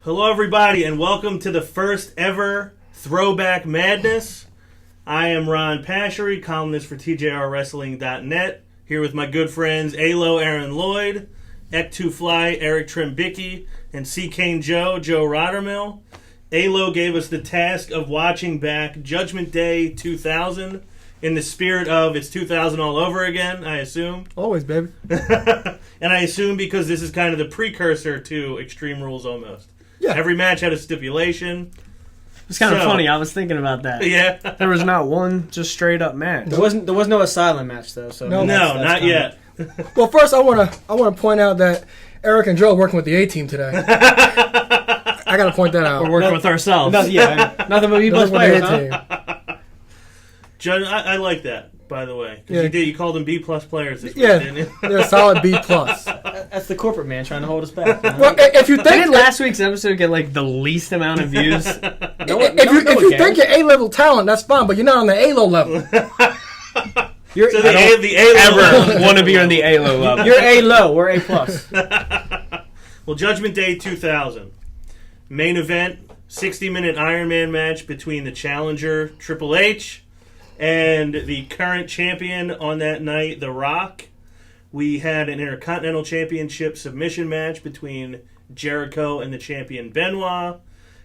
Hello, everybody, and welcome to the first ever Throwback Madness. I am Ron Pashery, columnist for TJRWrestling.net, here with my good friends Alo Aaron Lloyd, Ek2Fly Eric Trembicki, and C. Kane Joe Rottermill. Alo gave us the task of watching back Judgment Day 2000 in the spirit of it's 2000 all over again, I assume. Always, baby. And I assume because this is kind of the precursor to Extreme Rules almost. Yeah. Every match had a stipulation. It's kind of funny. I was thinking about that. Yeah. There was not one just straight up match. There was no asylum match though. So no, not yet. Well, first I want to point out that Eric and Joe are working with the A-Team today. I got to point that out. We're working with ourselves. Nothing but B plus players. Huh? John, I like that. By the way, because you called them B plus players this week, didn't you? They're a solid B plus. That's the corporate man trying to hold us back. Well, if you think last week's episode get like the least amount of views, if you think you're A-level talent, that's fine, but you're not on the A-low level. You're the A-low. Ever want to be on the A-low level? You're A-low. We're A plus. Well, Judgment Day 2000 main event, 60-minute Iron Man match between the challenger Triple H and the current champion on that night, The Rock. We had an Intercontinental Championship submission match between Jericho and the champion Benoit.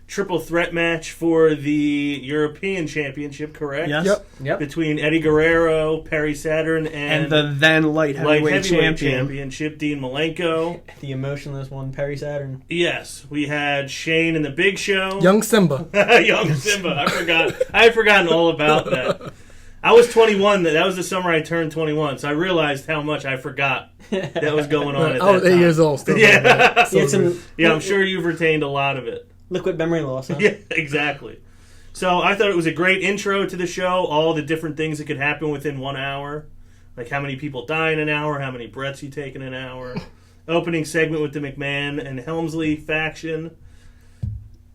Triple threat match for the European Championship, correct? Yes. Yep. Between Eddie Guerrero, Perry Saturn, and the then light heavyweight championship, Dean Malenko. The emotionless one, Perry Saturn. Yes. We had Shane and the Big Show. Young Simba. Young Simba. I had forgotten all about that. I was 21. That was the summer I turned 21, so I realized how much I forgot that was going on at that time. I was 8 years old still. Yeah. Yeah, I'm sure you've retained a lot of it. Liquid memory loss, huh? Yeah, exactly. So I thought it was a great intro to the show, all the different things that could happen within 1 hour. Like how many people die in an hour, how many breaths you take in an hour. Opening segment with the McMahon and Helmsley faction.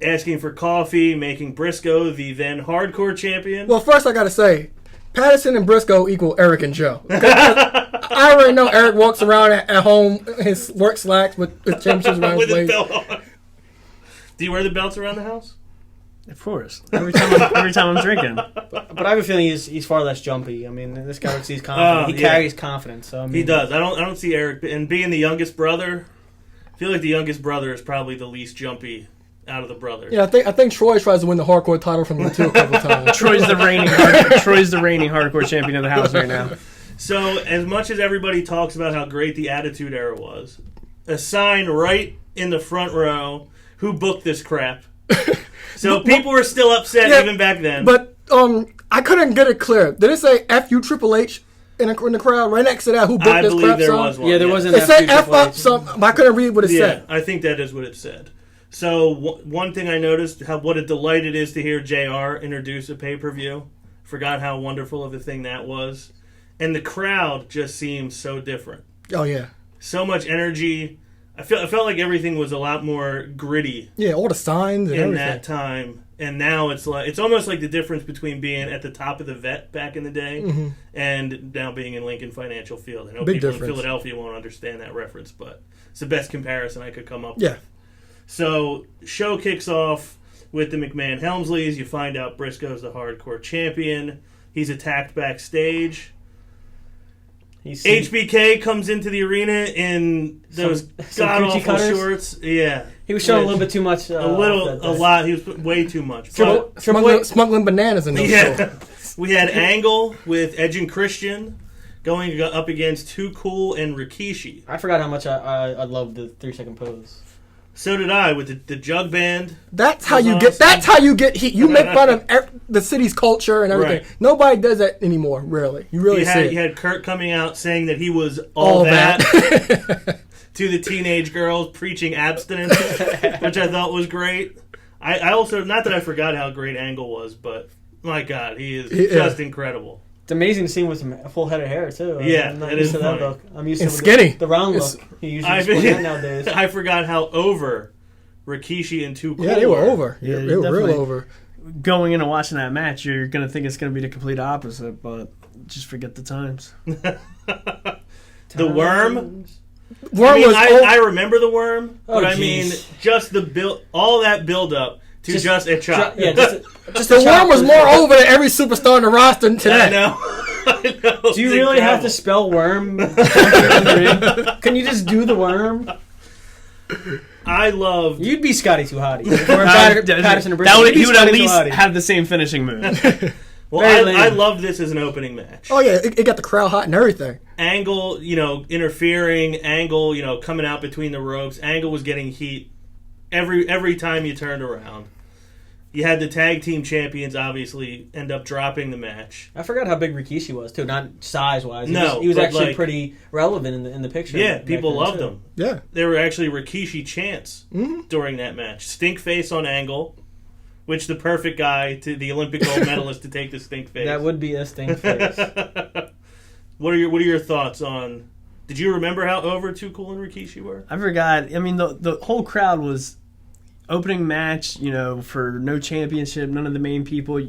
Asking for coffee, making Briscoe the then hardcore champion. Well, first I got to say, Patterson and Briscoe equal Eric and Joe. I already know Eric walks around at home in his work slacks with championships around his waist. Belt on. Do you wear the belts around the house? Of course. Every time I'm drinking. But I have a feeling he's far less jumpy. I mean, this guy looks he's confident. He carries confidence. So, I mean, he does. I don't see Eric, and being the youngest brother, I feel like the youngest brother is probably the least jumpy out of the brothers. Yeah, I think Troy tries to win the hardcore title from him too a couple times. Troy's the reigning hardcore champion of the house right now. So, as much as everybody talks about how great the Attitude Era was, a sign right in the front row, who booked this crap? So people were still upset even back then. But I couldn't get it clear. Did it say F you Triple H in the crowd right next to that? Who booked this crap? I believe there was one. Yeah, there was an It said F up something, but I couldn't read what it said. I think that is what it said. So one thing I noticed, what a delight it is to hear JR introduce a pay-per-view. Forgot how wonderful of a thing that was. And the crowd just seems so different. Oh, yeah. So much energy. I felt like everything was a lot more gritty. Yeah, all the signs and everything. That time. And now it's almost like the difference between being at the top of the vet back in the day and now being in Lincoln Financial Field. I know people in Philadelphia won't understand that reference, but it's the best comparison I could come up with. Yeah. So, show kicks off with the McMahon Helmsleys. You find out Briscoe's the hardcore champion. He's attacked backstage. HBK comes into the arena in those god-awful shorts. Yeah. He was showing a little bit too much. A lot. He was way too much. Smuggling bananas in those shorts. We had Angle with Edge and Christian going up against Too Cool and Rikishi. I forgot how much I loved the 3-second pose. So did I with the jug band. That's how you get. That's how you get heat. You make fun of the city's culture and everything. Right. Nobody does that anymore. Really, you really see it. You had Kurt coming out saying that he was all that to the teenage girls, preaching abstinence, which I thought was great. I also, not that I forgot how great Angle was, but my God, he is just incredible. It's amazing to see him with a full head of hair too. Yeah, I'm not used to that look. I'm used to skinny. The round look. He usually that nowadays. I forgot how over Rikishi and Too Cool. Yeah, they were over. Yeah, they were real over. Going in and watching that match, you're going to think it's going to be the complete opposite, but just forget the times. The Worm Worm was I remember the worm, but I mean, geez. just the build, all that build up to just a chop. Just the worm was more over than every superstar in the roster today. I know. I know. Do you really have to spell worm? Can you just do the worm? I love. You'd be Scotty Too Hottie. Or Patterson and Briscoe. He would at Scotty least Too Hottie. have the same finishing move. Well, I love this as an opening match. Oh yeah, it got the crowd hot and everything. Angle, interfering. Angle, coming out between the ropes. Angle was getting heat every time you turned around. You had the tag team champions obviously end up dropping the match. I forgot how big Rikishi was too, not size wise. No, he was but actually pretty relevant in the picture. Yeah, people loved him. Yeah, there were actually Rikishi chants during that match. Stink face on Angle, which the perfect guy to the Olympic gold medalist to take the stink face. That would be a stink face. What are your thoughts on? Did you remember how over Too Cool and Rikishi were? I forgot. I mean, the whole crowd was opening match. For no championship, none of the main people.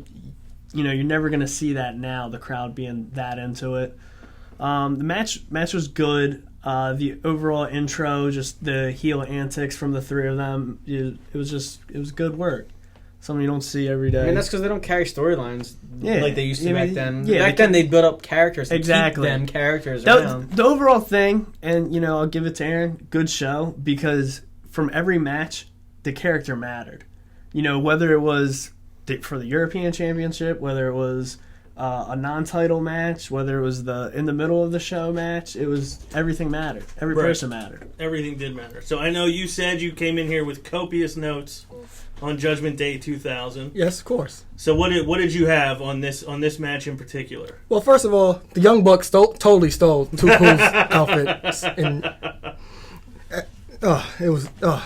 You're never gonna see that now. The crowd being that into it. The match was good. The overall intro, just the heel antics from the three of them. It was good work. Something you don't see every day. I mean, that's because they don't carry storylines like they used to back then. Yeah, back then, they built up characters to exactly. keep them characters around. The overall thing, and I'll give it to Aaron, good show, because from every match, the character mattered. Whether it was for the European Championship, whether it was a non-title match, whether it was the in the middle of the show match, everything mattered. Every person mattered. Everything did matter. So I know you said you came in here with copious notes on Judgment Day 2000. Yes, of course. So what did you have on this match in particular? Well, first of all, the Young Bucks totally stole Too Cool's outfit. And,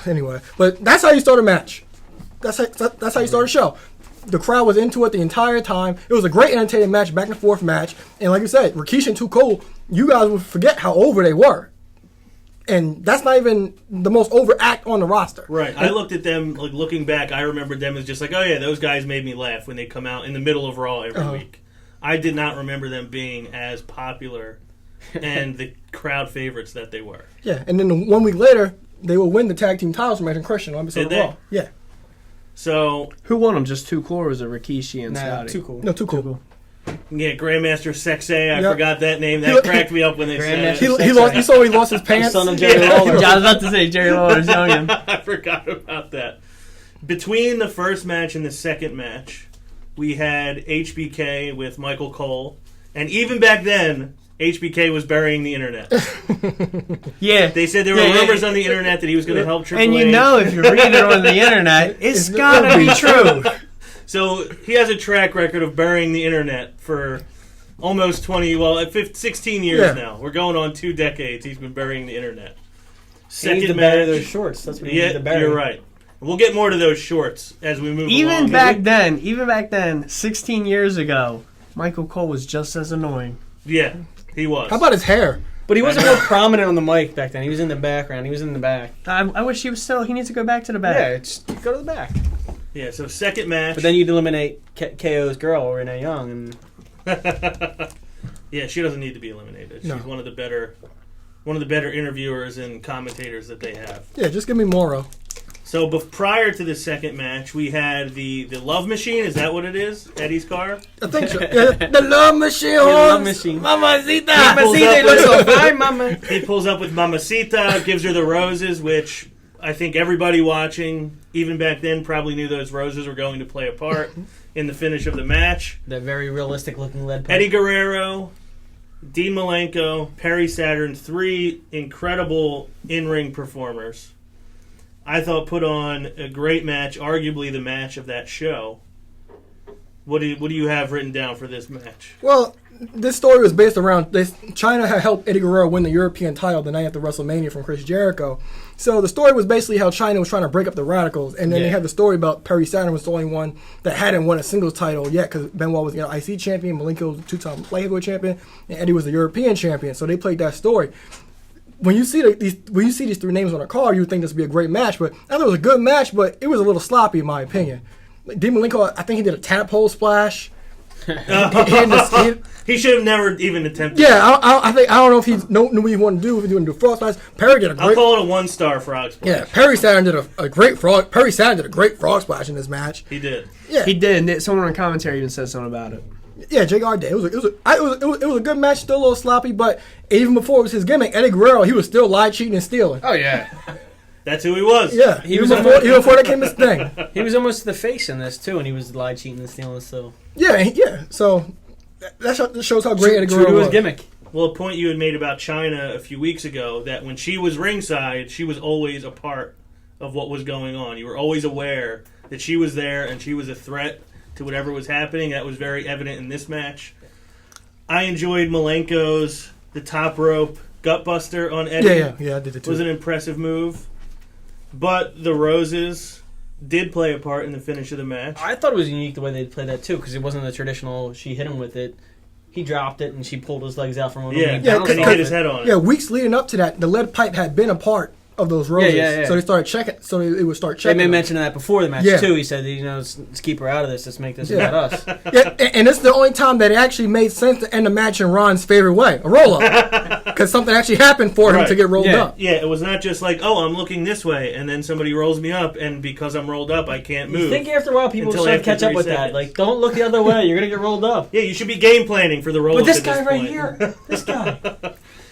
anyway. But that's how you start a match. That's how you start a show. The crowd was into it the entire time. It was a great entertaining match, back and forth match. And like you said, Rikishi and Too Cool, you guys would forget how over they were. And that's not even the most over act on the roster. Right. I looked at them, looking back, I remembered them as just oh yeah, those guys made me laugh when they come out in the middle of Raw every week. I did not remember them being as popular and the crowd favorites that they were. Yeah, and then 1 week later, they will win the tag team titles from Edge and Christian on episode of Raw. Yeah. So who won them? Just Too Cool, or was it Rikishi and Scotty? Too Cool. No, Too Cool. Yeah, Grandmaster Sexay. I forgot that name. That cracked me up when they said it. He lost. You saw he lost his pants. Son of Jerry Lawler. I was about to say Jerry Lawler's youngin. I forgot about that. Between the first match and the second match, we had HBK with Michael Cole, and even back then, HBK was burying the internet. Yeah, they said there were rumors on the internet that he was going to help Triple H. And if you read it on the internet, it's gotta be true. So he has a track record of burying the internet for almost 16 years now. We're going on 2 decades. He's been burying the internet. Second match, bury those shorts. That's what he needs to bury. You're right. We'll get more to those shorts as we move along. Even back then, 16 years ago, Michael Cole was just as annoying. Yeah, he was. How about his hair? But he wasn't real prominent on the mic back then. He was in the background. He was in the back. I wish he was still. He needs to go back to the back. Yeah, go to the back. Yeah, so second match. But then you'd eliminate KO's girl, Renee Young. And yeah, she doesn't need to be eliminated. She's one of the better interviewers and commentators that they have. Yeah, just give me Moro. So prior to the second match, we had the Love Machine. Is that what it is? Eddie's car? I think so. Yeah, the Love Machine. The Love Machine. Mamacita. Mamacita looks so fine, mama. He pulls up with Mamacita, gives her the roses, which I think everybody watching, even back then, probably knew those roses were going to play a part in the finish of the match. That very realistic-looking lead pipe. Eddie Guerrero, Dean Malenko, Perry Saturn, 3 incredible in-ring performers. I thought put on a great match, arguably the match of that show. What do you have written down for this match? Well, this story was based around China had helped Eddie Guerrero win the European title the night after WrestleMania from Chris Jericho. So the story was basically how China was trying to break up the Radicals, and then they had the story about Perry Saturn was the only one that hadn't won a singles title yet because Benoit was IC champion, Malenko was a 2-time light heavyweight champion, and Eddie was the European champion. So they played that story. When you see these 3 names on a card, you would think this would be a great match. But I thought it was a good match, but it was a little sloppy in my opinion. Dean Malenko, I think he did a tadpole splash. He should have never even attempted. Yeah, I don't know if he knew what he wanted to do. If he wanted to do frog splash, Perry did a great. I'll call it a 1-star frog splash. Yeah, Perry Saturn did a great frog. Perry Saturn did a great frog splash in this match. He did. Yeah, He did. And someone on commentary even said something about it. Yeah, JR did. It was a good match. Still a little sloppy, but even before it was his gimmick, Eddie Guerrero, he was still lie, cheating, and stealing. Oh yeah, That's who he was. Yeah, even before that came his thing. he was almost the face in this too, and he was lie, cheating, and stealing. So Yeah. So that shows how great Eddie true Guerrero to his was. gimmick. Well, a point you had made about China a few weeks ago, that when she was ringside, she was always a part of what was going on. You were always aware that she was there and she was a threat to whatever was happening. That was very evident in this match. I enjoyed Malenko's the top rope gutbuster on Eddie. Yeah, I did it too. Was an impressive move. But the Roses did play a part in the finish of the match. I thought it was unique the way they played that too, because it wasn't the traditional. She hit him with it. He dropped it, and she pulled his legs out from under him. Yeah, and he hit his head on it. Yeah, weeks leading up to that, the lead pipe had been a part of those Roses. Yeah. So they started checking. So it would start checking. They made them. mention of that before the match Yeah. too. He said, let's keep her out of this. Let's make this about us. Yeah, and it's the only time that it actually made sense to end the match in Ron's favorite way, a roll up, because something actually happened for him Right. to get rolled up. Yeah, it was not just like, oh, I'm looking this way, and then somebody rolls me up, and because I'm rolled up, I can't move. You think after a while people Until start to after catch up 3 with seconds. that? Like, don't look the other way. You're gonna get rolled up. Yeah, you should be game planning for the roll But up this at guy this right point. here, this guy.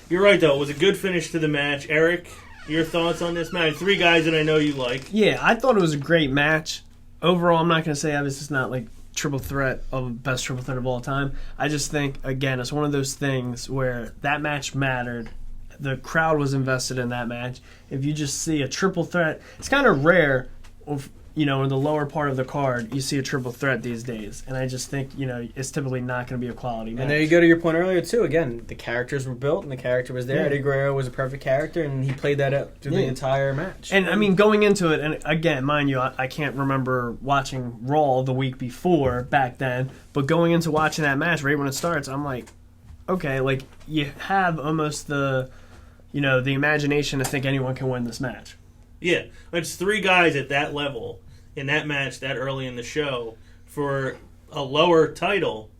You're right, though. It was a good finish to the match. Eric, your thoughts on this match? 3 guys that I know you like. Yeah, I thought it was a great match. Overall, I'm not going to say this is not like triple threat of best triple threat of all time. I just think, again, it's one of those things where that match mattered. The crowd was invested in that match. If you just see a triple threat, it's kind of rare, in the lower part of the card, you see a triple threat these days. And I just think, it's typically not going to be a quality match. And there you go to your point earlier too. Again, the characters were built and the character was there. Eddie Guerrero was a perfect character, and he played that up through the entire match. And I mean, going into it, and again, mind you, I can't remember watching Raw the week before back then, but going into watching that match right when it starts, I'm like, okay, like you have almost the imagination to think anyone can win this match. Yeah, it's 3 guys at that level in that match that early in the show for a lower title.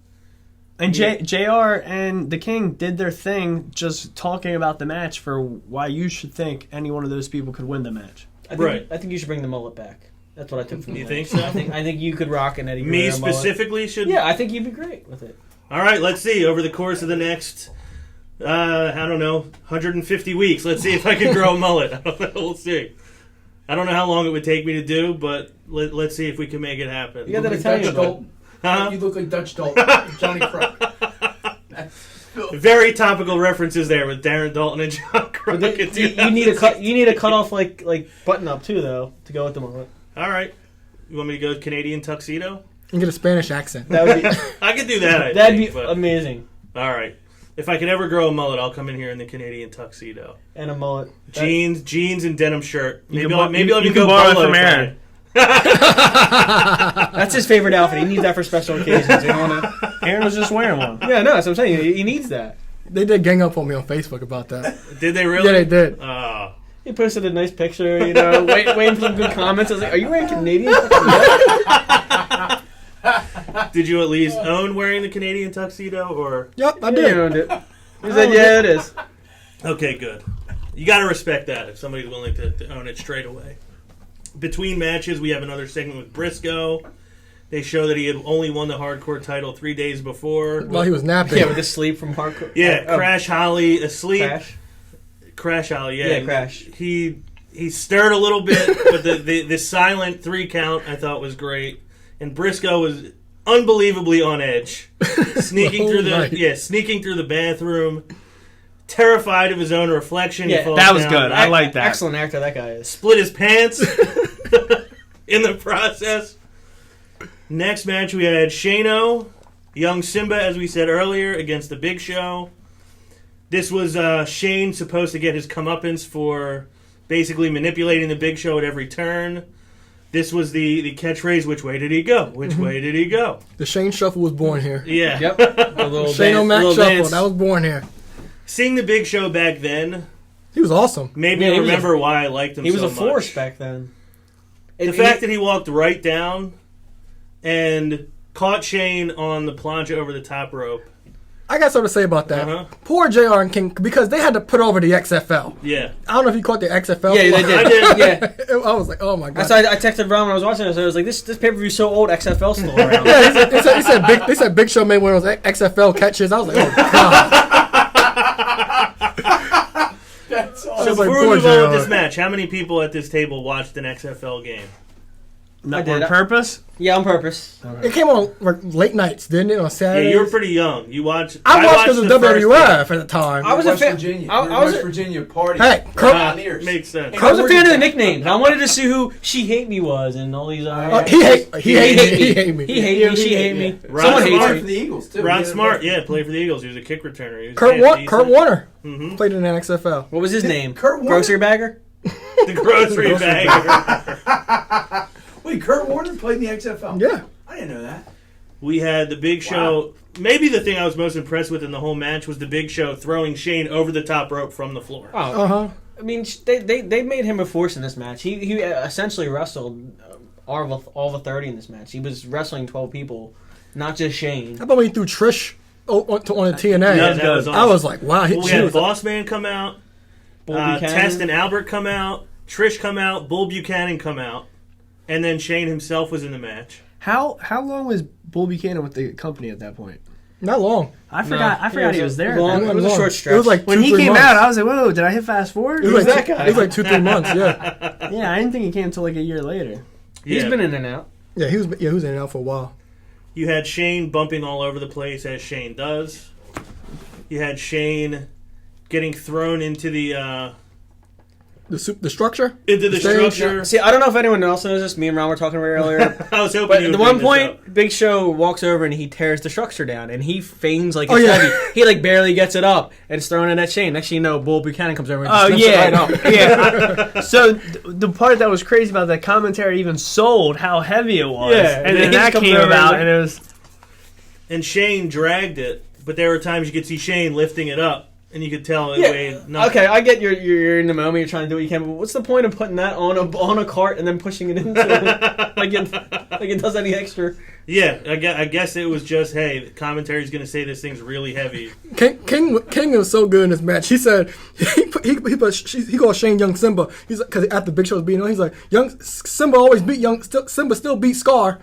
And JR and the King did their thing just talking about the match for why you should think any one of those people could win the match. I think you should bring the mullet back. That's what I took from You the think match. so? I think you could rock an Eddie Guerrero Me mullet. specifically should... Yeah, I think you'd be great with it. All right, let's see. Over the course of the next, 150 weeks, let's see if I can grow a mullet. I don't know. We'll see. I don't know how long it would take me to do, but let's see if we can make it happen. You got that Italian mullet. Huh? You look like Dutch Dalton, Johnny Crook. Very topical references there with Darren Dalton and John Crockett. But you need a cut. You need a cut off like button up too, though, to go with the mullet. All right. You want me to go Canadian tuxedo? And get a Spanish accent. That would be. I could do that. That'd be but- amazing. All right. If I could ever grow a mullet, I'll come in here in the Canadian tuxedo. And a mullet. Jeans and denim shirt. Maybe You I'll can even go borrow it polo from if I- Aaron. That's his favorite outfit. He needs that for special occasions. You wanna... Aaron was just wearing one. Yeah, no, that's what I'm saying. He needs that. They did gang up on me on Facebook about that. Did they really? Yeah, they did. Oh. He posted a nice picture, waiting for some good comments. I was like, "Are you wearing Canadian?" Did you at least own wearing the Canadian tuxedo, or? Yep, I He did. owned it. He said, "Yeah, it is." Okay, good. You got to respect that if somebody's willing to own it straight away. Between matches, we have another segment with Briscoe. They show that he had only won the hardcore title 3 days before. While he was napping. Yeah, with the sleep from hardcore. Yeah, Crash Holly asleep. Crash. Holly, yeah. Yeah, Crash. He stirred a little bit, but the silent 3 count I thought was great. And Briscoe was unbelievably on edge, sneaking through the bathroom, terrified of his own reflection. Yeah, he falls that was down, good. I like that. Excellent actor that guy is. split his pants in the process. Next match, we had Shano, young Simba, as we said earlier, against the Big Show. This was Shane supposed to get his comeuppance for basically manipulating the Big Show at every turn. This was the catchphrase, which way did he go? Which way did he go? The Shane Shuffle was born here. Yeah. Yep. The little Shane O'Mac little Shuffle, dance. that was born here. Seeing the Big Show back then He was awesome. made me Yeah, he was remember why I liked him He was so a force much. back then. The fact that he walked right down and caught Shane on the plancha over the top rope. I got something to say about that. Uh-huh. Poor JR and King, because they had to put over the XFL. Yeah. I don't know if you caught the XFL. Yeah, they did. I did. Yeah. I was like, oh my god. So I texted Ron when I was watching this. I was like, this pay-per-view is so old, XFL still around. Yeah, they said Big Show made one of those XFL catches. I was like, oh god. That's So awesome. like, before we poor move on with JR. this match, how many people at this table watched an XFL game? Not did. on purpose. Yeah, on purpose. It came on like, late nights, didn't it, on Yeah, Saturdays? you were pretty young. You watched. I watched because of the first WWF game. at the time. I was a West fan. Virginia. I We're was West a- Virginia party. Hey, Kurt, Pioneers. Makes sense. I was a fan of the nicknames. I wanted to see who She Hate Me was and all these. he hate me. He hate me. He hate me. She hate me. Ron Someone Smart. hates Played me. for the Eagles too. Ron Yeah, Smart, yeah, played for the Eagles. He was a kick returner. He was Kurt Warner Mm-hmm. played in the XFL. What was his name? Kurt Warner? Grocery bagger. The grocery bag. Wait, Kurt Warner played in the XFL. Yeah. I didn't know that. We had the Big Show. Maybe the thing I was most impressed with in the whole match was the Big Show throwing Shane over the top rope from the floor. Oh, Uh-huh. I mean, they made him a force in this match. He essentially wrestled all the 30 in this match. He was wrestling 12 people, not just Shane. How about when he threw Trish on the TNA? Yeah, that was I awesome. was like, wow. Well, we she had was- Boss Man come out, Bull Buchanan. Test and Albert come out, Trish come out, Bull Buchanan come out, and then Shane himself was in the match. How long was Bull Buchanan with the company at that point? not long. I forgot he was there. Long- at that It was a Long. short stretch. It was like When 2-3 he came months. out, I was like, "Whoa! Did I hit fast forward?" It was Who's like that guy? It was like 2-3 months. Yeah. Yeah, I didn't think he came until like a year later. He's Yeah. been in and out. Yeah, he was in and out for a while. You had Shane bumping all over the place, as Shane does. You had Shane getting thrown into the The structure. stage. Structure. See, I don't know if anyone else knows this. Me and Ron were talking about it earlier. I was hoping But you at would the one bring this up. point, Big Show walks over and he tears the structure down, and he feigns like Oh, it's yeah. heavy. He like barely gets it up, and it's thrown in at Shane. Next thing you know, Bull Buchanan comes over and just Oh lifts it right up. yeah. So the part that was crazy about that commentary even sold how heavy it was. Yeah, and then then he that comes came over and about, like- and it was. And Shane dragged it, but there were times you could see Shane lifting it up, and you could tell it Yeah. weighed nothing. Okay, I get you're in the moment. You're trying to do what you can. But what's the point of putting that on a cart and then pushing it into it like it does any extra? Yeah, I guess it was just, hey, the commentary's going to say this thing's really heavy. King was so good in this match. He said he called Shane Young Simba. He's like, because after Big Show was beating him, he's like, Young Simba always beat Simba still beat Scar.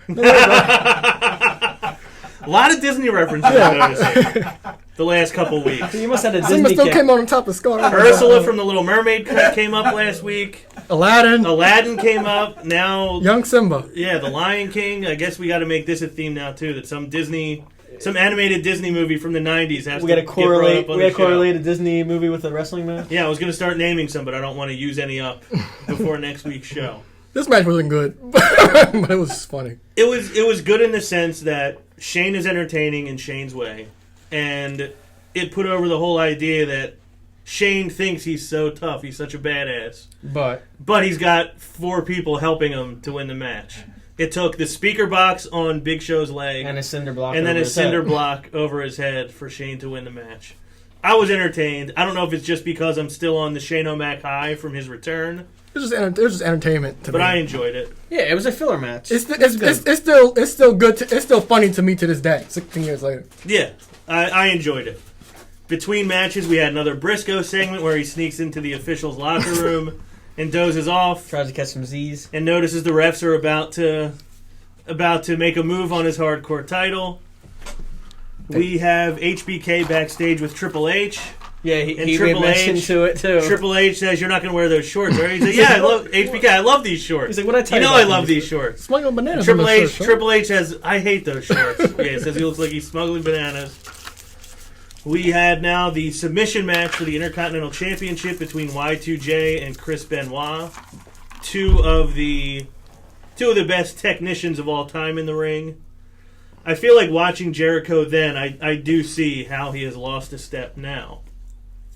A lot of Disney references I'm noticing the last couple weeks. You must have a Simba Disney still kick. came on top of Scar. Ursula from The Little Mermaid came up last week. Aladdin, came up. Now, Young Simba. yeah, The Lion King. I guess we got to make this a theme now, too, that some animated Disney movie from the 90s has We to got to get brought correlate. up on We the got to show. correlate a Disney movie with a wrestling match. Yeah, I was going to start naming some, but I don't want to use any up before next week's show. This match wasn't good, but it was funny. It was good in the sense that Shane is entertaining in Shane's way, and it put over the whole idea that Shane thinks he's so tough, he's such a badass, but he's got 4 people helping him to win the match. It took the speaker box on Big Show's leg And a cinder block. and then over a his cinder head. block over his head for Shane to win the match. I was entertained. I don't know if it's just because I'm still on the Shane O'Mac high from his return, It was just entertainment to but me. I enjoyed it. Yeah, it was a filler match. It's still good. It's still funny to me to this day. 16 years later. Yeah, I enjoyed it. Between matches, we had another Briscoe segment where he sneaks into the officials' locker room and dozes off Tries to catch some Z's. and notices the refs are about to make a move on his hardcore title. We have HBK backstage with Triple H. Yeah, And he Triple made mention H- to it too. Triple H says, "You're not going to wear those shorts, right?" He's like, "Yeah, I love HBK. I love these shorts. He's like, "What'd I tell you you know I about love these?" these shorts." Smuggling bananas. Triple on the H, shirt, Triple H says, "I hate those shorts." Yeah, he says he looks like he's smuggling bananas. We had now the submission match for the Intercontinental Championship between Y2J and Chris Benoit, two of the best technicians of all time in the ring. I feel like watching Jericho then, I do see how he has lost a step now.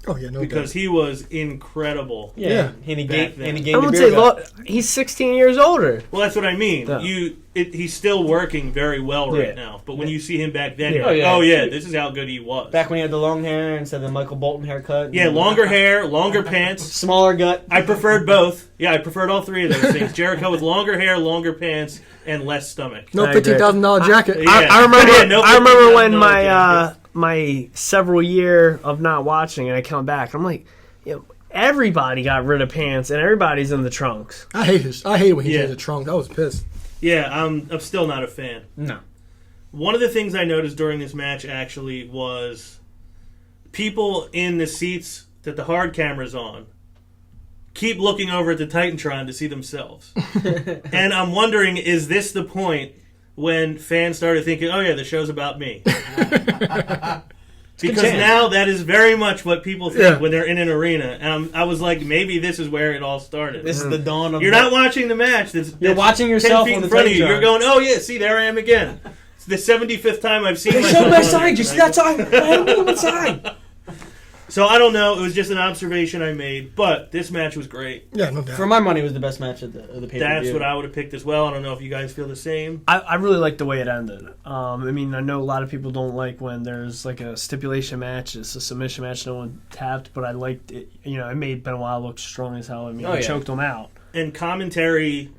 Oh yeah, no because doubt. he was incredible. Yeah. And he Back gained, then. and he I gained a would beer say gut. he's 16 years older. Well, that's what I mean. Yeah. He's still working very well right Yeah. now. But when you see him back then, Yeah. you're like, Oh, oh yeah. yeah, this is how good he was. Back when he had the long hair instead of the Michael Bolton haircut. Yeah, longer hair, longer pants. Smaller gut. I preferred both. Yeah, I preferred all three of those things. Jericho with longer hair, longer pants, and less stomach. No I agree. $15,000 jacket. Yeah. I remember. Yeah, no I remember when $50,000 my jacket. my several year of not watching, and I come back. I'm like, everybody got rid of pants, and everybody's in the trunks. I hate when he Yeah. changed the trunk. I was pissed. Yeah, I'm still not a fan. No. One of the things I noticed during this match actually was people in the seats that the hard camera's on keep looking over at the Titantron to see themselves. And I'm wondering, is this the point when fans started thinking, oh yeah, the show's about me? Because chance. now that is very much what people think Yeah. when they're in an arena. And I was like, maybe this is where it all started. This is the dawn of You're not watching the match. You're watching 10 yourself feet on in the front of you. Titantron. You're going, oh yeah, see, there I am again. It's the 75th time I've seen They myself. showed my on side. there. You see that side? I don't know what side. So I don't know. It was just an observation I made. But this match was great. Yeah, no doubt. For my money, it was the best match of the pay-per-view. That's what I would have picked as well. I don't know if you guys feel the same. I really like the way it ended. I mean, I know a lot of people don't like when there's like a stipulation match, it's a submission match, no one tapped, but I liked it. It made Benoit look strong as hell. I mean, Oh, he yeah. choked him out. And commentary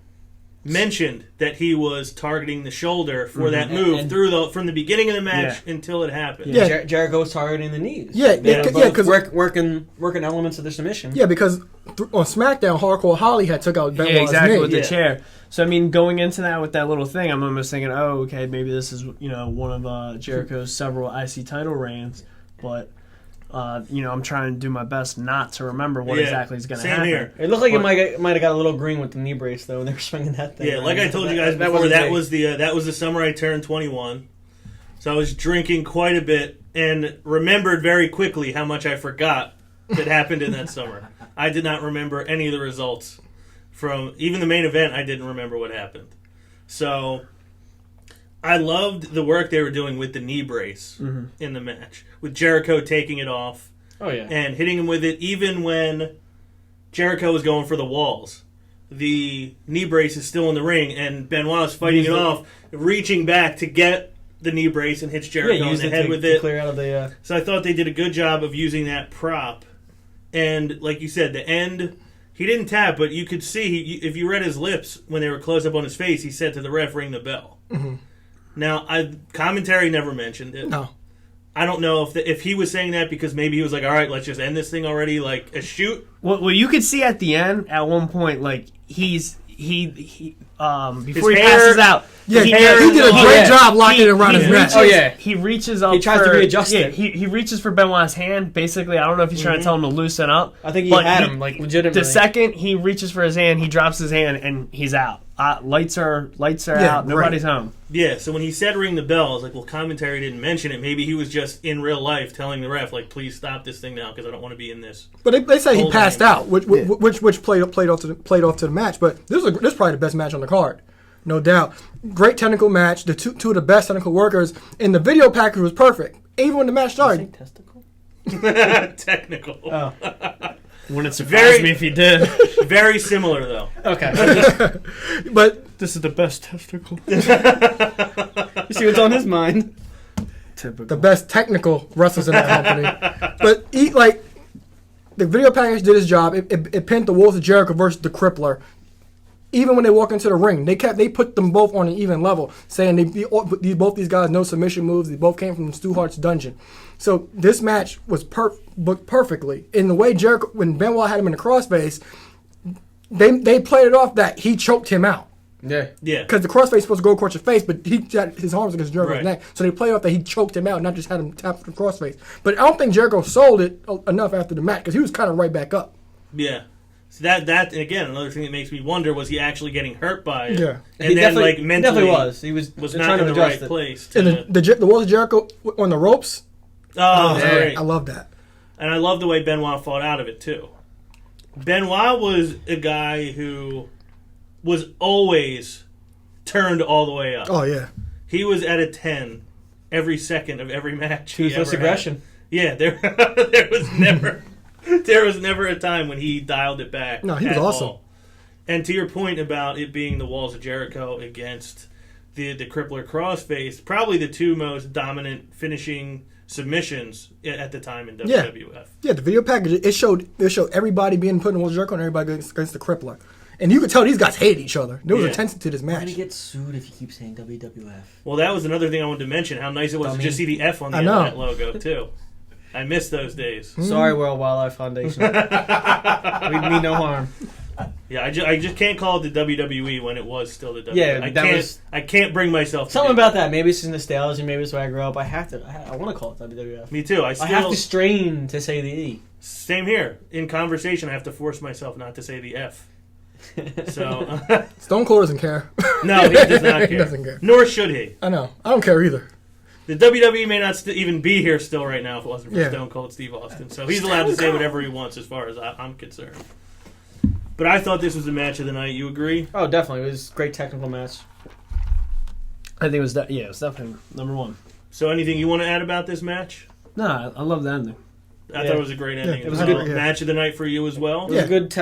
mentioned that he was targeting the shoulder for that move And- from the beginning of the match until it happened. Yeah. Jericho was targeting the knees. Yeah, They yeah, were yeah, both 'cause- working elements of the submission. Yeah, because on SmackDown, Hardcore Holly had took out Benoit's Yeah, exactly, knee. with the Yeah. chair. So, I mean, going into that with that little thing, I'm almost thinking, oh, okay, maybe this is, one of Jericho's several IC title reigns, but, I'm trying to do my best not to remember what Yeah, exactly is going to same happen. here. It looked like But- it might have got a little green with the knee brace though when they were swinging that thing. Yeah, like I told you guys before, that was the summer I turned 21. So I was drinking quite a bit and remembered very quickly how much I forgot that happened in that summer. I did not remember any of the results from even the main event. I didn't remember what happened. So I loved the work they were doing with the knee brace in the match, with Jericho taking it off Oh yeah. and hitting him with it, even when Jericho was going for the walls. The knee brace is still in the ring, and Benoit is fighting it off, reaching back to get the knee brace and hits Jericho in used the it head to with it. clear out of the. So I thought they did a good job of using that prop. And like you said, the end, he didn't tap, but you could see, if you read his lips when they were close up on his face, he said to the ref, ring the bell. Now, commentary never mentioned it. No. I don't know if he was saying that because maybe he was like, all right, let's just end this thing already, like a shoot. Well, you could see at the end, at one point, like, before His he hair- passes out, Yeah, he hair did a is- great yeah. job locking it around his neck. reaches, Oh, yeah. he reaches up. He tries to readjust it. He reaches for Benoit's hand. Basically, I don't know if he's trying to tell him to loosen up. I think he but had him like legitimately. The second he reaches for his hand, he drops his hand and he's out. Lights are Yeah, out. Nobody's right. home. Yeah, so when he said ring the bell, I was like, well, commentary didn't mention it. Maybe he was just in real life telling the ref, like, please stop this thing now because I don't want to be in this. But they say he Hold passed on. out, which played off to the match. But this is probably the best match on the card, no doubt. Great technical match. The two of the best technical workers, and the video package was perfect. Even when the match started. Testicle. Technical. Oh, Wouldn't Very- surprise me if he did. Very similar, though. okay. But This is the best testicle. You see what's on his mind. Typical. the best technical wrestlers in the company. But the video package did his job. It pinned the Wolves of Jericho versus the Crippler. Even when they walk into the ring, they put them both on an even level, saying both these guys know submission moves. They both came from Stu Hart's dungeon. So this match was booked perfectly. In the way Jericho, when Benoit had him in the crossface, they played it off that he choked him out. Yeah. Yeah. Because the crossface is supposed to go across your face, but he had his arms against Jericho's Right. neck. So they played off that he choked him out, not just had him tap the crossface. But I don't think Jericho sold it enough after the match, because he was kind of right back up. Yeah. So that again, another thing that makes me wonder, was he actually getting hurt by it? Yeah. And He then, definitely, like, mentally definitely was. He was was they're not trying in to the adjust right it. place. And the Walls of Jericho on the ropes, Oh, yeah. great. I love that. And I love the way Benoit fought out of it, too. Benoit was a guy who was always turned all the way up. Oh, yeah. He was at a 10 every second of every match. he Toothless ever had. aggression. Yeah, there was never There was never a time when he dialed it back. No, he was at awesome. all. And to your point about it being the Walls of Jericho against the Crippler Crossface, probably the two most dominant finishing submissions at the time in WWF. Yeah, the video package, it showed everybody being put in Walls of Jericho and everybody against the Crippler. And you could tell these guys hated each other. There was intensity to this You're match. gonna get sued if you keep saying WWF. Well, that was another thing I wanted to mention, how nice it was to just see the F on the end of that logo, too. I miss those days. Sorry, World Wildlife Foundation. We mean no harm. Yeah, I just can't call it the WWE when it was still the WWE. Yeah, I can't bring myself to Something do about that. that. Maybe it's nostalgia. Maybe it's where I grew up. I want to call it WWF. Me too. I have to strain to say the E. Same here. In conversation, I have to force myself not to say the F. So Stone Cold doesn't care. no, he does not care. He doesn't care. Nor should he. I know. I don't care either. The WWE may not even be here still right now if it wasn't for Yeah. Stone Cold Steve Austin. So he's allowed to say whatever he wants as far as I'm concerned. But I thought this was the match of the night. You agree? Oh, definitely. It was a great technical match. I think it was it was definitely number one. So anything you want to add about this match? No, I love the ending. I thought it was a great ending. it It was was a a good- good match of the night for you as well. It was a good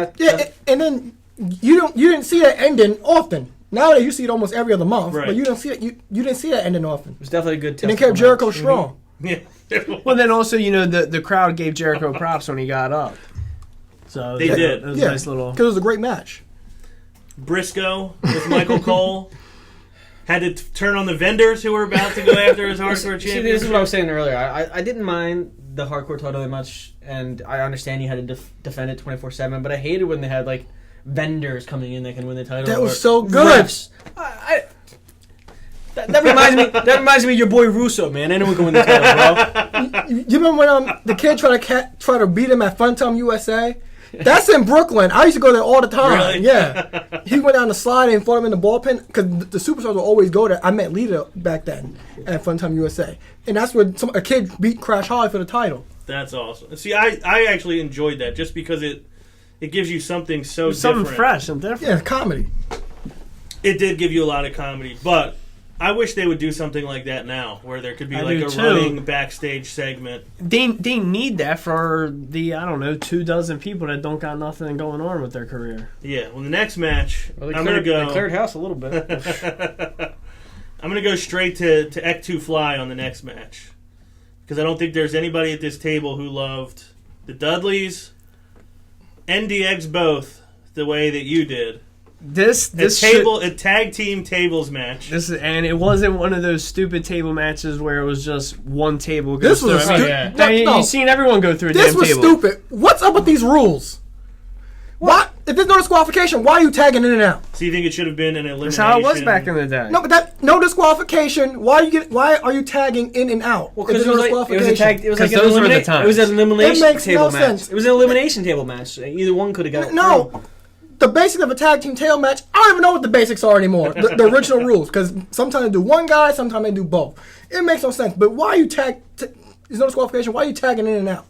And then you didn't see that ending often. Nowadays you see it almost every other month, Right. but you didn't see it. You didn't see that ending often. It was definitely a good And it technical kept Jericho match. strong. Yeah. Well, then also, the crowd gave Jericho props when he got up. So They did. It was a nice little. Because it was a great match. Briscoe with Michael Cole had to turn on the vendors who were about to go after his hardcore See, this is championship. what I was saying earlier. I didn't mind the hardcore totally much, and I understand you had to defend it 24/7, but I hated when they had like vendors coming in that can win the title. That was or so good. refs. That reminds me of your boy Russo, man. Anyone can win the title, bro. You remember when the kid tried to beat him at Funtime USA? That's in Brooklyn. I used to go there all the time. Really? Yeah. He went down the slide and fought him in the ball pin because the superstars would always go there. I met Lita back then at Funtime USA. And that's when a kid beat Crash Holly for the title. That's awesome. See, I actually enjoyed that just because it gives you something so Something different. fresh and different. Yeah, comedy. It did give you a lot of comedy, but I wish they would do something like that now, where there could be I like do a too. running backstage segment. They need that for the 24 people that don't got nothing going on with their career. Yeah. Well, the next match, Well, they I'm gonna cleared- go. They cleared house a little bit. I'm gonna go straight to Act 2 Fly on the next match because I don't think there's anybody at this table who loved the Dudleys and DX both the way that you did. This A tag team tables match. and it wasn't one of those stupid table matches where it was just one table. This was through. stupid. You've seen everyone go through a This damn was table. stupid. What's up with these rules? Why? If there's no disqualification, why are you tagging in and out? So you think it should have been an elimination? That's how it was back in the day. No, but no disqualification. Why are you tagging in and out? Well, if because there's it no was like an Because those were the times. It was an elimination It makes table no match. sense. It was an elimination table match. Either one could have got it. No. The basics of a tag team tail match, I don't even know what the basics are anymore. The original rules, because sometimes they do one guy, sometimes they do both. It makes no sense. But why are you there's no disqualification? Why are you tagging in and out?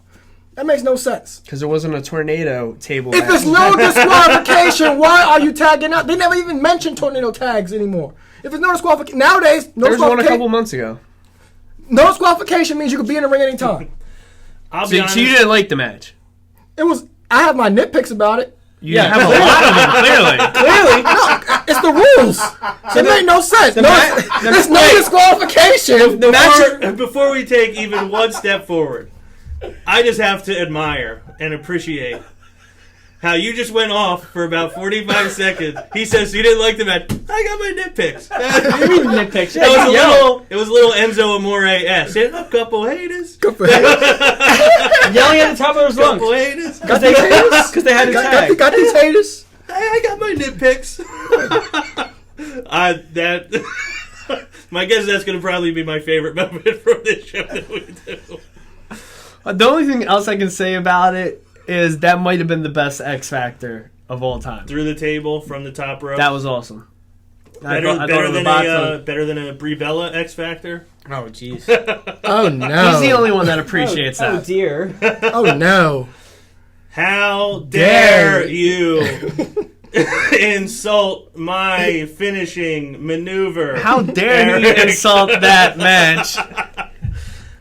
That makes no sense. Because it wasn't a tornado table If match. there's no disqualification, why are you tagging out? They never even mention tornado tags anymore. If there's no disqualification, nowadays, no There was one a disqualification. couple months ago. No disqualification means you could be in the ring anytime. I'll be So honest. you didn't like the match. I have my nitpicks about it. You have a lot of them, clearly. Clearly. It's the rules. It made no sense. There's no disqualification. Before we take even one step forward, I just have to admire and appreciate how you just went off for about 45 seconds. He says you didn't like the match. I got my nitpicks. You mean nitpicks? It was a little Enzo Amore-esque. A couple haters. Good for him. Yelling at the top of his lungs. Couple haters. Because they had to tag. Got these haters. I got my nitpicks. My guess is that's going to probably be my favorite moment from this show that we do. The only thing else I can say about it is that might have been the best X Factor of all time. Through the table from the top rope. That was awesome. better than a Brie Bella X Factor. Oh, jeez. Oh no. He's the only one that appreciates Oh, that. dear. Oh no. How dare you insult my finishing maneuver? How dare you Eric? insult that match?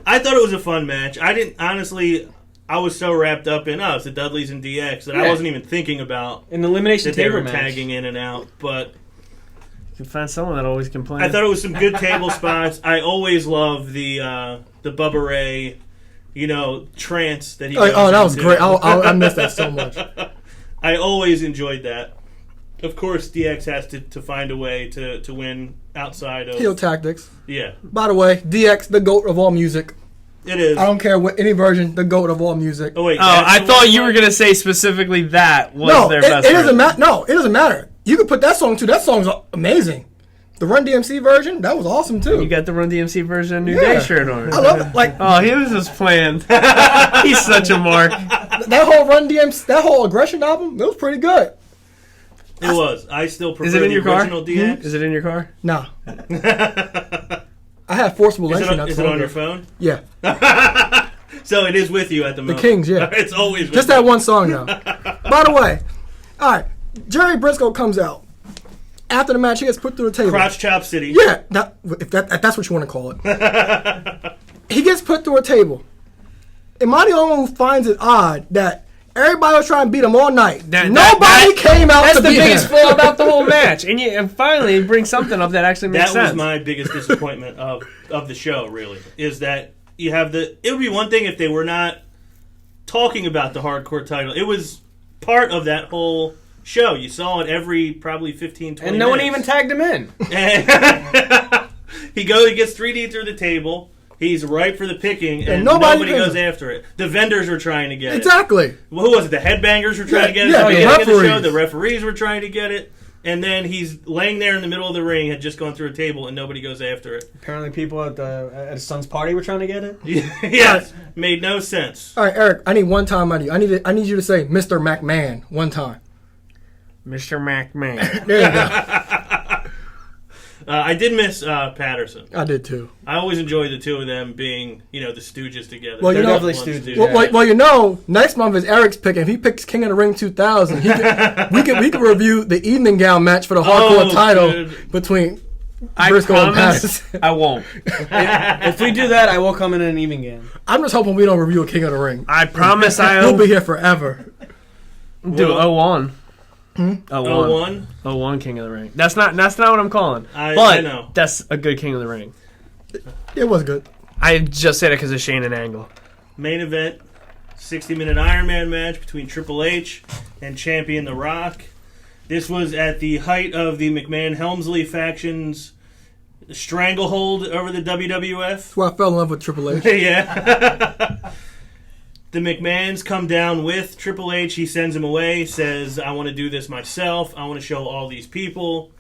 I thought it was a fun match. I didn't honestly. I was so wrapped up in us, the Dudleys and DX, that I Yeah. wasn't even thinking about In the elimination that they table were match. tagging in and out. But You can find someone that always complains. I thought it was some good table spots. I always love the Bubba Ray, trance that he goes Oh, that was into. great. I missed that so much. I always enjoyed that. Of course, DX has to find a way to win outside of... Heel tactics. Yeah, By the way, DX, the GOAT of all music. it is. I don't care what any version, the GOAT of all music. Oh, wait. Oh, that's I the thought one you were one? going to say specifically that was No, their it best doesn't version. matter. No, it doesn't matter. You could put that song too. That song's amazing. The Run DMC version, that was awesome too. You got the Run DMC version of New Yeah. Day shirt on. I love it. Like Oh, he was just playing. He's such a mark. that whole Run DMC, that whole Aggression album, it was pretty good. It was. I still prefer Is it in the your car? original DX. Is it in your car? Nah, I had Forcible Is Entry. it, not is so it on long your ago. phone? Yeah, So it is with you at the moment. Kings, yeah. It's always with just you. that one song though. By the way, all right, Jerry Briscoe comes out after the match. He gets put through the table. Crotch Chop City. Yeah, if that's what you want to call it. He gets put through a table. Am I the only one who finds it odd that everybody was trying to beat him all night? Nobody came out That's to the beat biggest him. flaw about the whole match. And finally, you bring something up that actually makes That sense. was my biggest disappointment of the show, really, is that you have it would be one thing if they were not talking about the hardcore title. It was part of that whole show. You saw it every probably 15, 20 And no one minutes. even tagged him in. He gets 3D through the table. He's ripe for the picking, and nobody nobody picks goes him. after it. The vendors were trying to get it. Exactly. Well, who was it? The headbangers were trying to get it. Yeah, At the the beginning of the show, referees. the referees were trying to get it. And then he's laying there in the middle of the ring, had just gone through a table, and nobody goes after it. Apparently, people at his son's party were trying to get it. Yes, made no sense. All right, Eric. I need one time out of you. I need you to say Mr. McMahon one time. Mr. McMahon. There you go. I did miss Patterson. I did too. I always enjoyed the two of them being, the Stooges together. Well, They're you know- definitely Definitely Stooges. Stooges. Well, next month is Eric's pick. If he picks King of the Ring 2000, we could review the evening gown match for the hardcore title dude. between I Briscoe and promise Patterson. I won't. If we do that, I will come in an even game. I'm just hoping we don't review a King of the Ring. I promise We'll be here forever. do 01. 01? 01 King of the Ring. That's not what I'm calling. I know. That's a good King of the Ring. It was good. I just said it because of Shane and Angle. Main event, 60-minute Iron Man match between Triple H and Champion The Rock. This was at the height of the McMahon-Helmsley faction's stranglehold over the WWF. That's why I fell in love with Triple H. Yeah. The McMahons come down with Triple H. He sends him away, says, I want to do this myself. I want to show all these people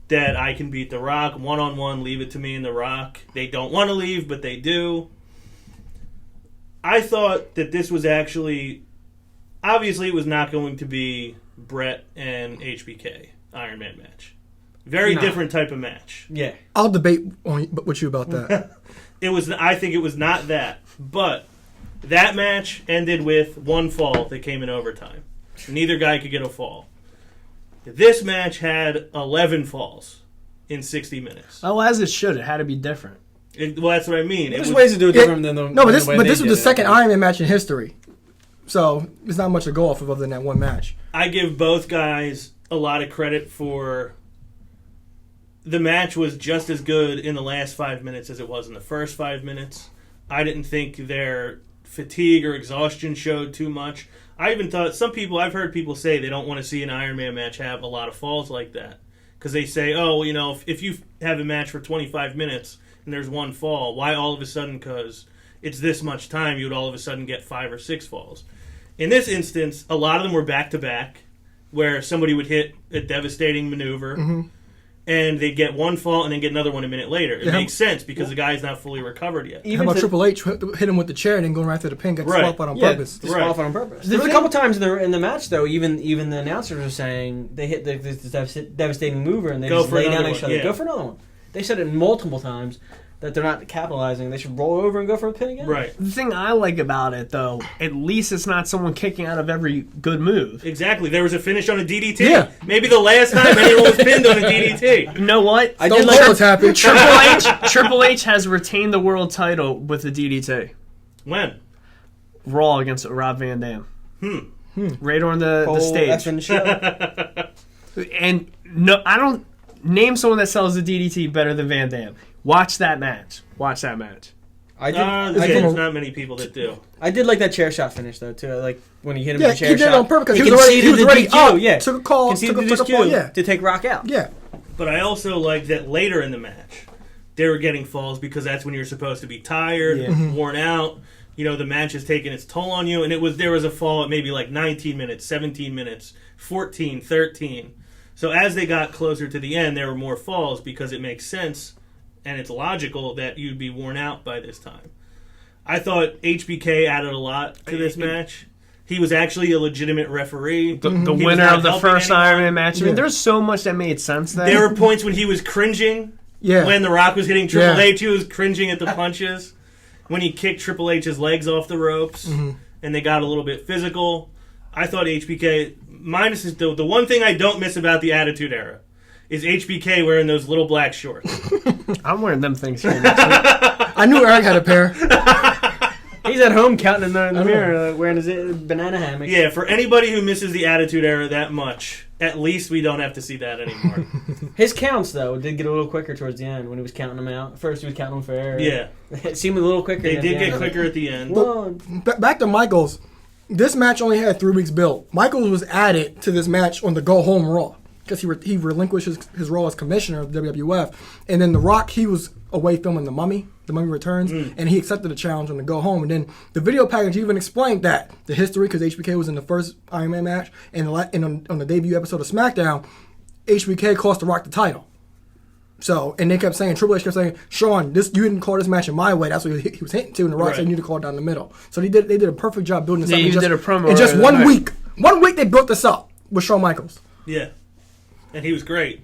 that I can beat The Rock one-on-one. Leave it to me and The Rock. They don't want to leave, but they do. I thought that this was actually... Obviously, it was not going to be Brett and HBK Iron Man match. Very No. different type of match. Yeah. I'll debate with you about that. I think it was not that. But that match ended with one fall that came in overtime. Neither guy could get a fall. This match had 11 falls in 60 minutes. Oh, as it should. It had to be different. Well, that's what I mean. There's ways to do it different than the No, but than this the way but they this was did the it. second Iron Man match in history. So there's not much to go off of other than that one match. I give both guys a lot of credit for... The match was just as good in the last 5 minutes as it was in the first 5 minutes. I didn't think their fatigue or exhaustion showed too much. I even thought I've heard people say they don't want to see an Iron Man match have a lot of falls like that. Because they say, if you have a match for 25 minutes and there's one fall, why all of a sudden, because it's this much time, you would all of a sudden get 5 or 6 falls. In this instance, a lot of them were back-to-back, where somebody would hit a devastating maneuver, and they'd get one fall and then get another one a minute later. It Yeah. makes sense because the guy's not fully recovered yet. How Even about to- Triple H hit him with the chair and then going right through the pin, got Right. swapped out on Yeah, purpose? just Right. off on purpose. The There was a thing- couple times in the match, though, even the announcers were saying they hit this devastating mover and they Go just for lay down another each one, other. yeah. Go for another one. They said it multiple times that they're not capitalizing. They should roll over and go for a pin again. Right. The thing I like about it, though, at least it's not someone kicking out of every good move. Exactly. There was a finish on a DDT. Yeah. Maybe the last time anyone was pinned on a DDT. You know what? I Stone did like Cold was happy. Triple H has retained the world title with the DDT. When? Raw against Rob Van Dam. Right on the Whole stage. effing show. And no, I don't name someone that sells the DDT better than Van Dam. Watch that match. I did. There's not many people that do. I did like that chair shot finish though too. Like when he hit him Yeah, with the he chair did it shot. on purpose because he was already up. Yeah, Took a call. conceded Took his a cue fall. Yeah. to take Rock out. Yeah. But I also like that later in the match, they were getting falls because that's when you're supposed to be tired, worn out. You know, the match is taking its toll on you. And there was a fall at maybe like 19 minutes, 17 minutes, 14, 13. So as they got closer to the end, there were more falls because it makes sense and it's logical that you'd be worn out by this time. I thought HBK added a lot to this match. He was actually a legitimate referee. The He was winner not of the helping first anyone. Iron Man match. I mean, Yeah. there's so much that made sense there. There were points when he was cringing. Yeah. When The Rock was hitting Triple Yeah. H, he was cringing at the punches. When he kicked Triple H's legs off the ropes, and they got a little bit physical. I thought HBK, minus the one thing I don't miss about the Attitude Era, is HBK wearing those little black shorts. I'm wearing them things here next week. I knew Eric had a pair. He's at home counting in the mirror, wearing his banana hammock. Yeah, for anybody who misses the Attitude Era that much, at least we don't have to see that anymore. His counts though did get a little quicker towards the end when he was counting them out. First he was counting them for error. Yeah. It seemed a little quicker. They at did the get end. quicker at the end. One. Back to Michaels. This match only had 3 weeks built. Michaels was added to this match on the Go Home Raw because he relinquished his role as commissioner of WWF. And then The Rock, he was away filming The Mummy Returns, and he accepted the challenge on the Go Home. And then the video package even explained that the history, because HBK was in the first Iron Man match, and on the debut episode of SmackDown, HBK cost The Rock the title. So, and they kept saying, Triple H kept saying, Sean, you didn't call this match in my way. That's what he was hitting to, and The Rock said you need to call it down the middle. So they did a perfect job building this up. They even did a promo in just earlier 1 that night. week. 1 week they built this up with Shawn Michaels. Yeah. And he was great.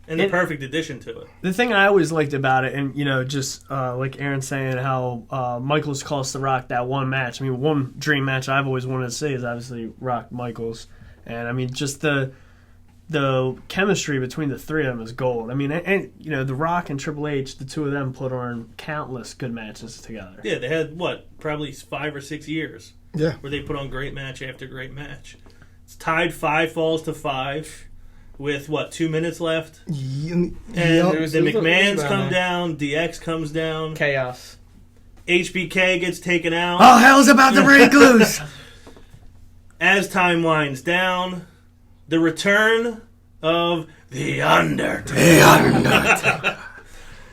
And the perfect addition to it. The thing I always liked about it, and just like Aaron saying how Michaels cost The Rock that one match. I mean, one dream match I've always wanted to see is obviously Rock Michaels, and I mean just the chemistry between the three of them is gold. I mean, and The Rock and Triple H, the two of them put on countless good matches together. Yeah, they had, probably 5 or 6 years Yeah. where they put on great match after great match. It's tied 5 falls to 5 with, 2 minutes left? And Yep. the It was McMahons around come there. down, DX comes down, Chaos. HBK gets taken out. Oh, hell's about to break loose! As time winds down, the return of The Undertaker.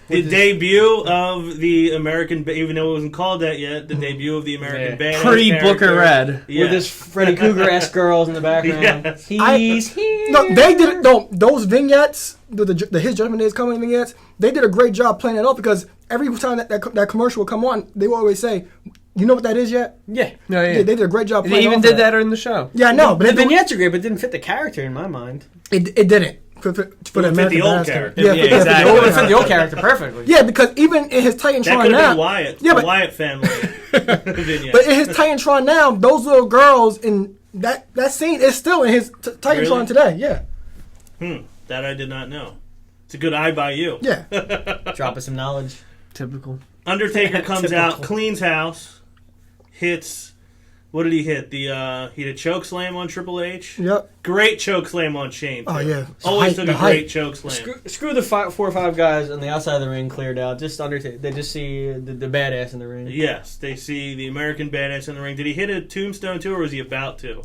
The debut of the American, even though it wasn't called that yet, the debut of the American Badass Pre-Booker character. Red. Yeah. With his Freddy Krueger-esque girls in the background. Yes. He's here. No, they did it. No, those vignettes, the His Judgment Day is coming vignettes, they did a great job playing it off because every time that commercial would come on, they would always say, "You know what that is yet?" Yeah. No, Yeah, they did a great job. They playing even off did of that in the show. Yeah, I know, but The it, vignettes are great, but it didn't fit the character in my mind. it didn't for the fit American the old Badass character. Yeah, Yeah, for exactly. It the would old have fit the old character perfectly. Yeah, because even in his That Titantron could have now, been Wyatt. Yeah, the but- Wyatt family vignette. but in his Titantron now, those little girls in that scene is still in his Titantron Really? today. Yeah, That I did not know. It's a good eye by you. yeah. Drop us some knowledge. Typical. Undertaker comes Typical. out, cleans house, hits. What did he hit? He hit a choke slam on Triple H. Yep. Great choke slam on Shane. Oh, too. yeah. Always The took a height. great choke slam. Screw the 4 or 5 guys on the outside of the ring cleared out. Just Undertaker. They just see the badass in the ring. Yes, they see the American Badass in the ring. Did he hit a tombstone too, or was he about to?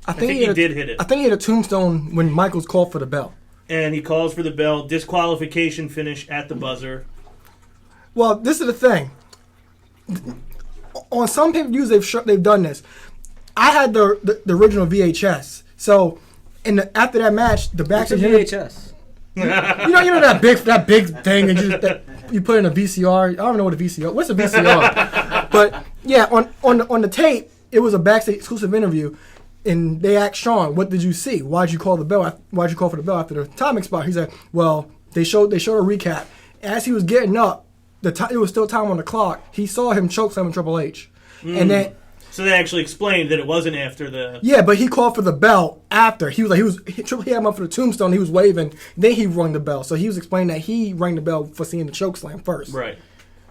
I think he hit did hit it. I think he hit a tombstone when Michaels called for the bell. And he calls for the bell. Disqualification finish at the buzzer. Well, this is the thing. On some pay-per-views, they've done this. I had the original VHS. So, after that match, the It's a backstage VHS. you know that big thing that you put in a VCR. I don't know what a VCR. What's a VCR? But yeah, on the tape, it was a backstage exclusive interview, and they asked Shawn, "What did you see? Why'd you call the bell? Why'd you call for the bell after the time expired?" He said, "Well, they showed a recap. As he was getting up, it was still time on the clock. He saw him chokeslamming Triple H, and then." So they actually explained that it wasn't after the... Yeah, but he called for the bell after. He had him up for the tombstone. He was waving. Then he rang the bell. So he was explaining that he rang the bell for seeing the choke slam first. Right.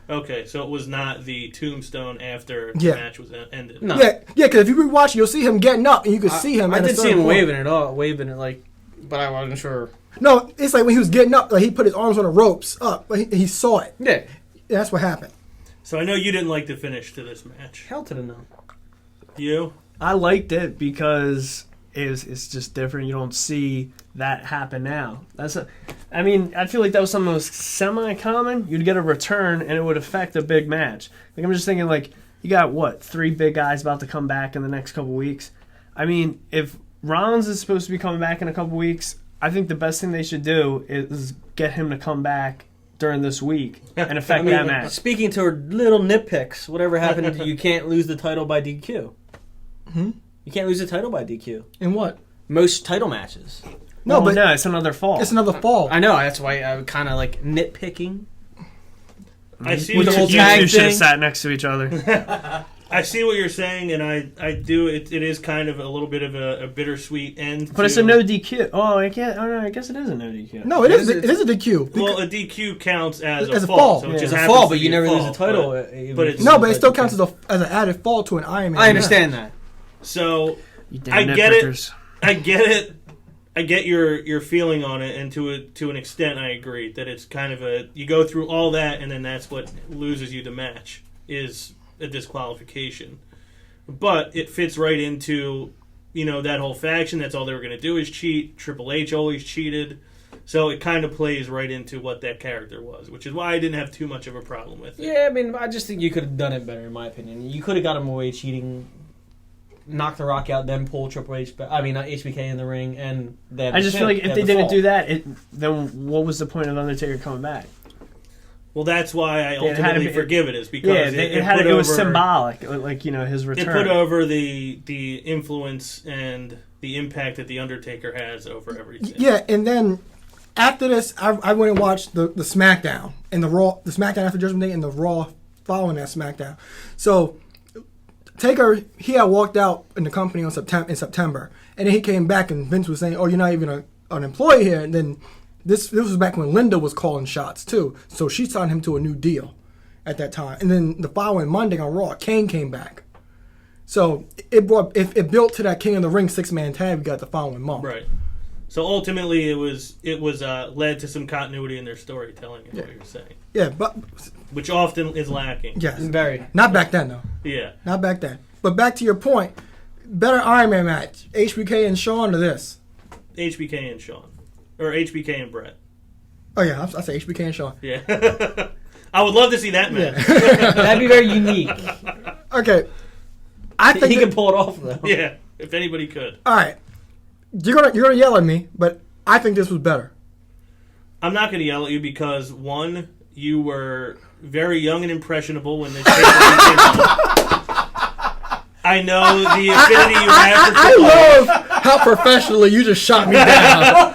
Okay, so it was not the tombstone after Yeah. the match was ended. No. Yeah, because if you rewatch, you'll see him getting up, and you can see him. I at a did see certain him point. waving it like, but I wasn't sure. No, it's like when he was getting up, like he put his arms on the ropes up, but he saw it. Yeah, That's what happened. So I know you didn't like the finish to this match. hell to the no. You? I liked it because it's just different. You don't see that happen now. I feel like that was something that was semi-common. You'd get a return, and it would affect a big match. Like I'm just thinking, like you got 3 big guys about to come back in the next couple weeks. I mean, if Rollins is supposed to be coming back in a couple weeks, I think the best thing they should do is get him to come back during this week and affect that match. Speaking to little nitpicks, whatever happened to you can't lose the title by DQ. You can't lose the title by DQ. In what? Most title matches. No, but no, it's another fall. it's another fall. I know, that's why I'm kind of like nitpicking. I see With what the you're whole You tag two should have thing. sat next to each other. I see what you're saying, and I do. It is kind of a little bit of a bittersweet end. But it's a no DQ. Oh, I can't. Oh, no, I guess it is a no DQ. No, it is. It is a DQ. Well, a DQ counts as As a a fall. fall. So it Yeah. just It's a happens fall, to but be you a never lose fall, the title. but it's- No, but it still counts as an added fall to an Iron Man. I understand that. So You damn I get it. nitpickers. I get it. I get your feeling on it, and to an extent, I agree that it's kind of you go through all that, and then that's what loses you the match is a disqualification. But it fits right into that whole faction. That's all they were going to do is cheat. Triple H always cheated, so it kind of plays right into what that character was, which is why I didn't have too much of a problem with it. Yeah, I mean, I just think you could have done it better, in my opinion. You could have got him away cheating, knock the Rock out, then pull Triple H, HBK in the ring, and then I just feel like if they didn't do that, then what was the point of Undertaker coming back? Well, that's why I it had to ultimately be- forgive it, is because it was symbolic, like his It return. put over the influence and the impact that the Undertaker has over everything. Yeah, and then after this, I went and watched the SmackDown and the Raw, the SmackDown after Judgment Day, and the Raw following that SmackDown. So Taker, he had walked out in the company in September, and then he came back, and Vince was saying, "Oh, you're not even an employee here." And then this was back when Linda was calling shots too, so she signed him to a new deal at that time. And then the following Monday on Raw, Kane came back. So it built to that King of the Ring 6-man tag we got the following month. Right. So ultimately, it was led to some continuity in their storytelling, is what you're saying, Yeah, but which often is lacking. yes, Very. not back then though. Yeah. Not back then. But back to your point, better Iron Man match, HBK and Shawn to this. HBK and Shawn, or HBK and Brett. Oh yeah, I say HBK and Shawn. Yeah. I would love to see that match. That'd be very unique. Okay, I think He could pull it off, though. Yeah, if anybody could. all right. You're gonna yell at me, but I think this was better. I'm not going to yell at you because, one, you were very young and impressionable when this came out. I know the affinity you have for I Triple H. love how professionally you just shot me down.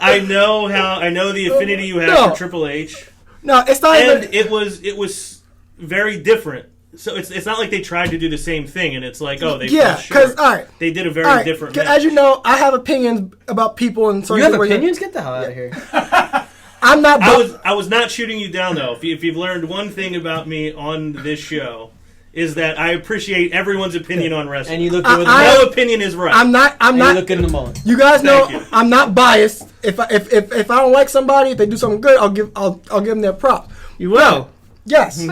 I know the affinity you have No. for Triple H, No, it's not and even. it was very different. So it's not like they tried to do the same thing, and it's like, oh, they Yeah, fell short. because all right, They did a very all right. different 'Cause match. as you know, I have opinions about people and certain You have situations. opinions? Get the hell out of here. I'm not. I was not shooting you down though. If you've learned one thing about me on this show, is that I appreciate everyone's opinion on wrestling. And you look good with I- no opinion is right. I'm not. you look good in the mullet. You guys know Thank you. I'm not biased. If I don't like somebody, if they do something good, I'll give them their props. You will. Yes,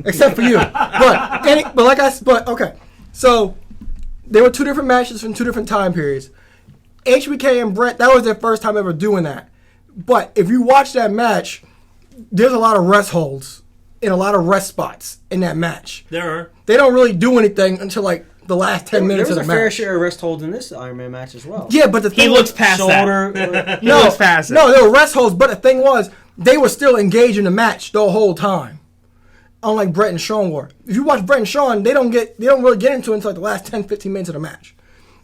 except for you. But okay. So there were two different matches from two different time periods. HBK and Brett, that was their first time ever doing that. But if you watch that match, there's a lot of rest holds and a lot of rest spots in that match. there are. They don't really do anything until like the last 10 minutes There of was the a fair match. share of rest holds in this Iron Man match as well. Yeah, but the thing He was- looks past Shoulder. that. He No, looks past it. no, there were rest holds, but the thing was, they were still engaged in the match the whole time. Unlike Brett and Shawn were. If you watch Brett and Shawn, they don't really get into it until like the last 10, 15 minutes of the match.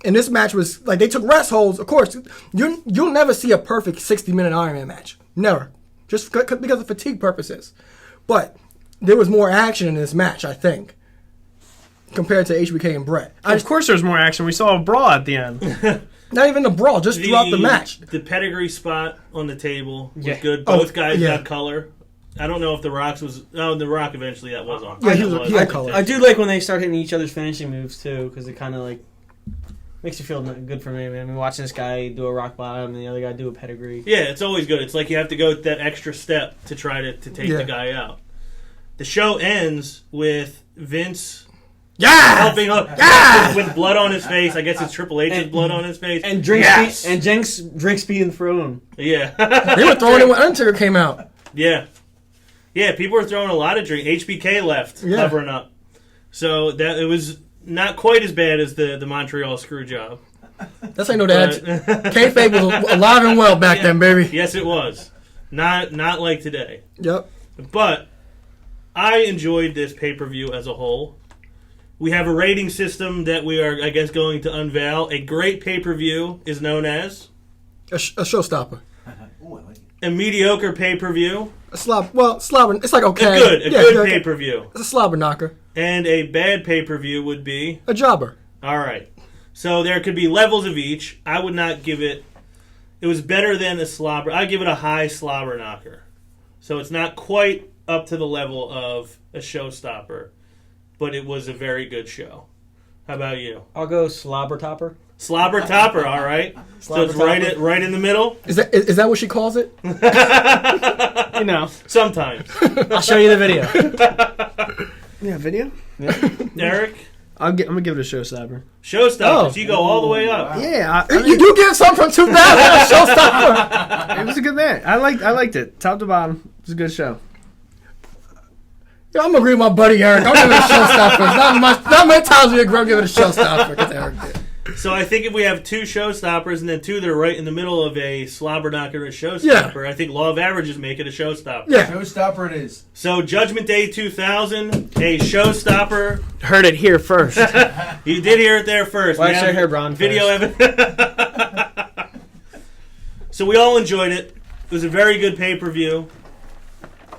And this match was like they took rest holds. Of course, you'll never see a perfect 60-minute Iron Man match. Never. Just because of fatigue purposes. But there was more action in this match, I think, compared to HBK and Brett. Of course, there's more action. We saw a brawl at the end. Not even the brawl, just throughout the match. The pedigree spot on the table was Yeah. good. Both guys yeah. got color. I don't know if The Rock's was. Oh, The Rock eventually that was on. Yeah, he had color. I do like when they start hitting each other's finishing moves too, because it kind of like makes you feel good for me, man. I mean, watching this guy do a rock bottom and the other guy do a pedigree. Yeah, it's always good. It's like you have to go that extra step to try to take the guy out. The show ends with Vince helping with blood on his face. I guess it's Triple H's blood on his face. And drinks being thrown. Yeah. They were throwing it when Undertaker came out. Yeah. Yeah, people were throwing a lot of drink. HBK left, covering up. So that it was not quite as bad as the Montreal screw job. That's how you know that kayfabe was alive and well back then, baby. Yes, it was. Not like today. Yep. But I enjoyed this pay-per-view as a whole. We have a rating system that we are, I guess, going to unveil. A great pay-per-view is known as A showstopper. Ooh, I like it. a mediocre pay-per-view. Slobber. It's like okay. A good pay-per-view. It's a slobber knocker. And a bad pay-per-view would be a jobber. All right. So there could be levels of each. I would not give it. It was better than a slobber. I give it a high slobber knocker. So it's not quite up to the level of a showstopper, but it was a very good show. How about you? I'll go slobber topper. Slobber topper, all right. So it's right in the middle. Is that what she calls it? You know, Sometimes. I'll show you the video. Yeah, video? Eric? I'm gonna give it a showstopper. Showstoppers. You go all the way up. Wow. Yeah, You do give some from 2000 a showstopper. it was a good match. I liked it, top to bottom. It was a good show. Yeah, I'm gonna agree with my buddy Eric. I'll give it a showstopper. Not many times we agree. I'll give it a showstopper because Eric did. So I think if we have two showstoppers and then two that are right in the middle of a slobber knocker and a showstopper, I think law of averages make it a showstopper. Yeah. Showstopper it is. So Judgment Day 2000, a showstopper. Heard it here first. You did hear it there first. Well, We actually, I have heard Ron video evidence. So we all enjoyed it. It was a very good pay-per-view.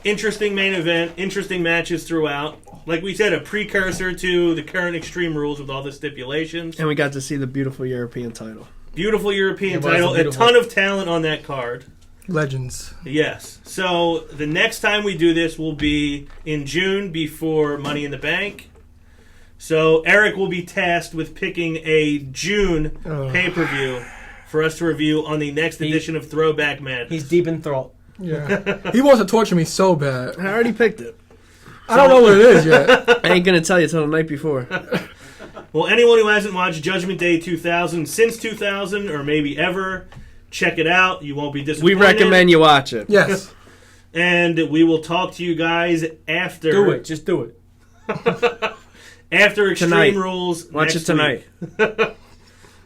Interesting main event. Interesting matches throughout. Like we said, a precursor to the current Extreme Rules with all the stipulations. And we got to see the beautiful European title. Beautiful European It was title. beautiful. A ton of talent on that card. Legends. Yes. So the next time we do this will be in June before Money in the Bank. So Eric will be tasked with picking a June pay-per-view for us to review on the next edition of Throwback Madness. He's deep in thought. Yeah. He wants to torture me so bad. I already picked it. I don't know what it is yet. I ain't gonna tell you till the night before. Well, anyone who hasn't watched Judgment Day 2000 since 2000 or maybe ever, check it out. You won't be disappointed. We recommend you watch it. Yes. And we will talk to you guys after. Do it. Just do it. After Extreme Tonight. Rules. Watch next it tonight. week.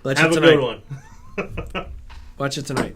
Watch Have it a tonight. good one. Watch it tonight.